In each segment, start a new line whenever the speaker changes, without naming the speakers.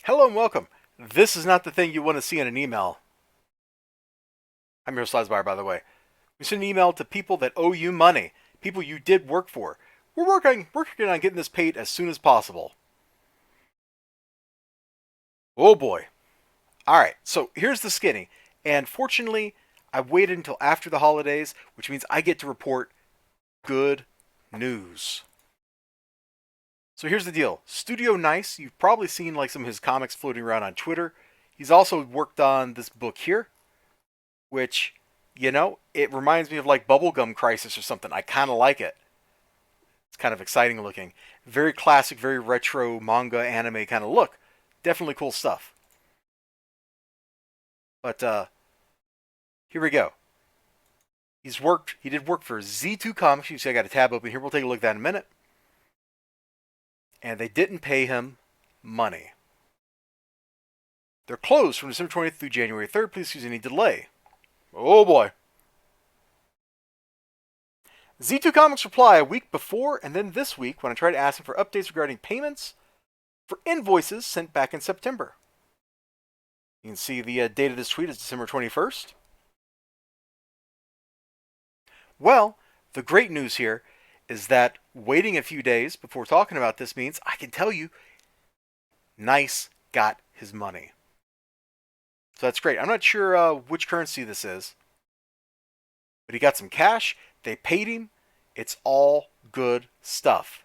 Hello and welcome. This is not the thing you want to see in an email. I'm your host, Elizibar, by the way. We send an email to people that owe you money, people you did work for. We're working on getting this paid as soon as possible. Oh boy. Alright, so here's the skinny. And fortunately, I waited until after the holidays, which means I get to report good news. So here's the deal. Studio Nice, you've probably seen like some of his comics floating around on Twitter. He's also worked on this book here, which, it reminds me of like Bubblegum Crisis or something. I kind of like it. It's kind of exciting looking. Very classic, very retro manga anime kind of look. Definitely cool stuff. But here we go. He did work for Z2 Comics. You see I got a tab open here. We'll take a look at that in a minute. And they didn't pay him money. They're closed from December 20th through January 3rd. Please excuse any delay. Oh boy. Z2 Comics reply a week before and then this week when I tried to ask him for updates regarding payments for invoices sent back in September. You can see the date of this tweet is December 21st. Well, the great news here is that waiting a few days before talking about this means I can tell you Nice got his money. So that's great. I'm not sure which currency this is, but he got some cash. They paid him. It's all good stuff.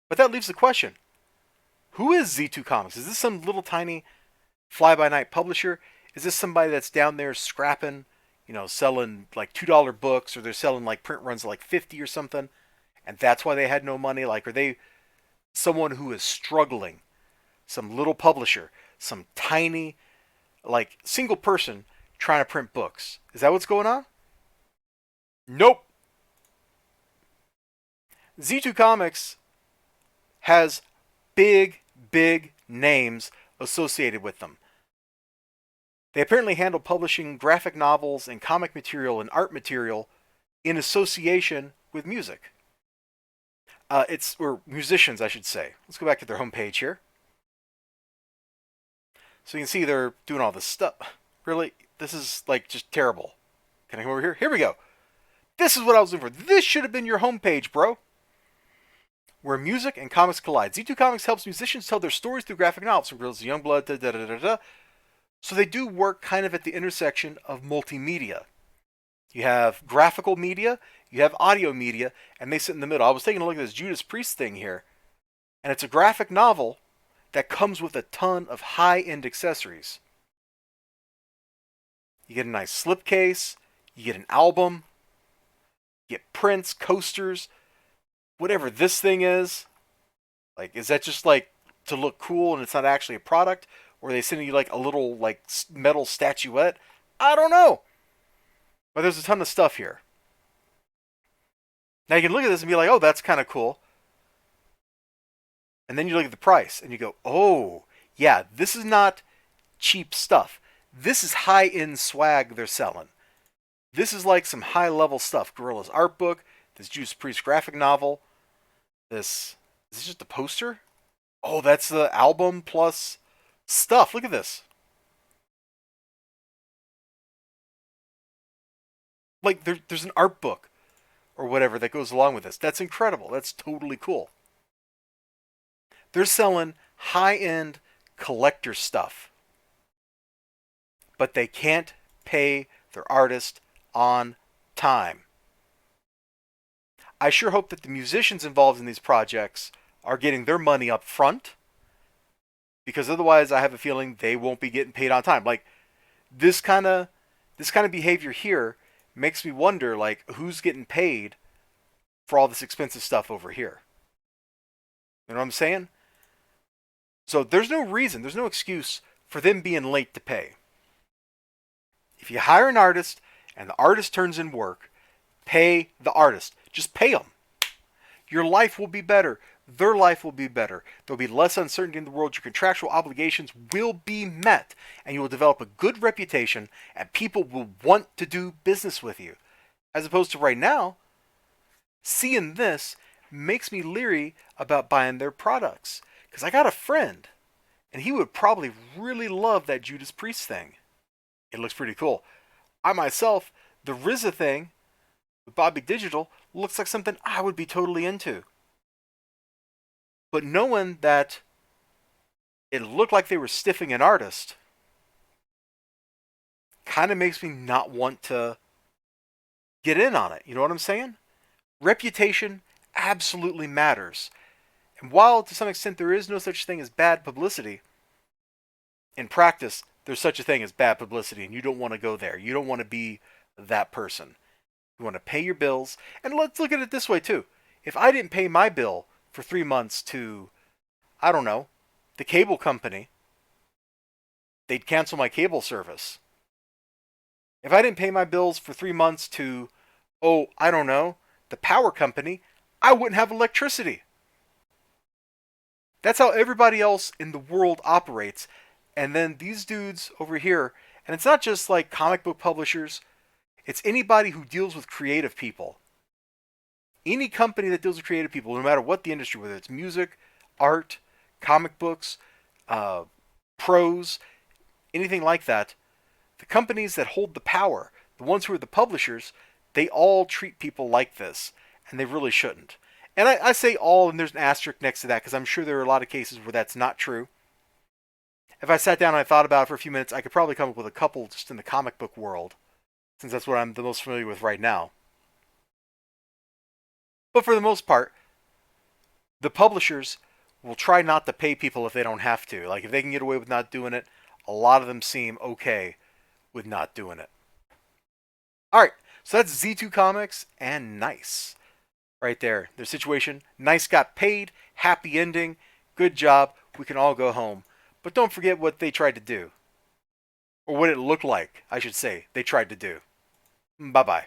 But that leaves the question. Who is Z2 Comics? Is this some little tiny fly-by-night publisher? Is this somebody that's down there scrapping, selling like $2 books, or they're selling like print runs like 50 or something, and that's why they had no money? Like, are they someone who is struggling? Some little publisher, some tiny, like, single person trying to print books. Is that what's going on? Nope. Z2 Comics has big names associated with them. They apparently handle publishing graphic novels and comic material and art material in association with music. Or musicians, I should say. Let's go back to their homepage here. So you can see they're doing all this stuff. Really? This is like just terrible. Can I come over here? Here we go. This is what I was looking for. This should have been your homepage, bro. Where music and comics collide. Z2 Comics helps musicians tell their stories through graphic novels, from Girls to Youngblood, da. So they do work kind of at the intersection of multimedia. You have graphical media, you have audio media, and they sit in the middle. I was taking a look at this Judas Priest thing here, and it's a graphic novel that comes with a ton of high-end accessories. You get a nice slipcase, you get an album, you get prints, coasters, whatever this thing is. Like, is that just like to look cool and it's not actually a product? Or are they sending you like a little like metal statuette? I don't know. But there's a ton of stuff here. Now you can look at this and be like, oh, that's kind of cool. And then you look at the price and you go, oh, yeah, this is not cheap stuff. This is high-end swag they're selling. This is like some high-level stuff. Gorilla's art book, this Judas Priest graphic novel. Is this just a poster? Oh, that's the album plus stuff. Look at this. Like, there's an art book or whatever that goes along with this. That's incredible. That's totally cool. They're selling high-end collector stuff. But they can't pay their artist on time. I sure hope that the musicians involved in these projects are getting their money up front, because otherwise I have a feeling they won't be getting paid on time. Like, this kind of behavior here makes me wonder, like, who's getting paid for all this expensive stuff over here? You know what I'm saying? So there's no reason, there's no excuse for them being late to pay. If you hire an artist and the artist turns in work, pay the artist. Just pay them. Your life will be better. Their life will be better. There'll be less uncertainty in the world. Your contractual obligations will be met. And you will develop a good reputation. And people will want to do business with you. As opposed to right now, seeing this, makes me leery about buying their products. Because I got a friend, and he would probably really love that Judas Priest thing. It looks pretty cool. I myself, the RZA thing with Bobby Digital looks like something I would be totally into. But knowing that it looked like they were stiffing an artist kind of makes me not want to get in on it. You know what I'm saying? Reputation absolutely matters. And while to some extent there is no such thing as bad publicity, in practice, there's such a thing as bad publicity, and you don't want to go there. You don't want to be that person. You want to pay your bills. And let's look at it this way, too. If I didn't pay my bill for 3 months to, I don't know, the cable company, they'd cancel my cable service. If I didn't pay my bills for 3 months to, oh, I don't know, the power company, I wouldn't have electricity. That's how everybody else in the world operates. And then these dudes over here, and it's not just like comic book publishers, it's anybody who deals with creative people. Any company that deals with creative people, no matter what the industry, whether it's music, art, comic books, prose, anything like that, the companies that hold the power, the ones who are the publishers, they all treat people like this, and they really shouldn't. And I say all, and there's an asterisk next to that, because I'm sure there are a lot of cases where that's not true. If I sat down and I thought about it for a few minutes, I could probably come up with a couple just in the comic book world, since that's what I'm the most familiar with right now. But for the most part, the publishers will try not to pay people if they don't have to. Like, if they can get away with not doing it, a lot of them seem okay with not doing it. Alright, so that's Z2 Comics and Nice. Right there. Their situation. Nice got paid. Happy ending. Good job. We can all go home. But don't forget what they tried to do. Or what it looked like, I should say, they tried to do. Bye-bye.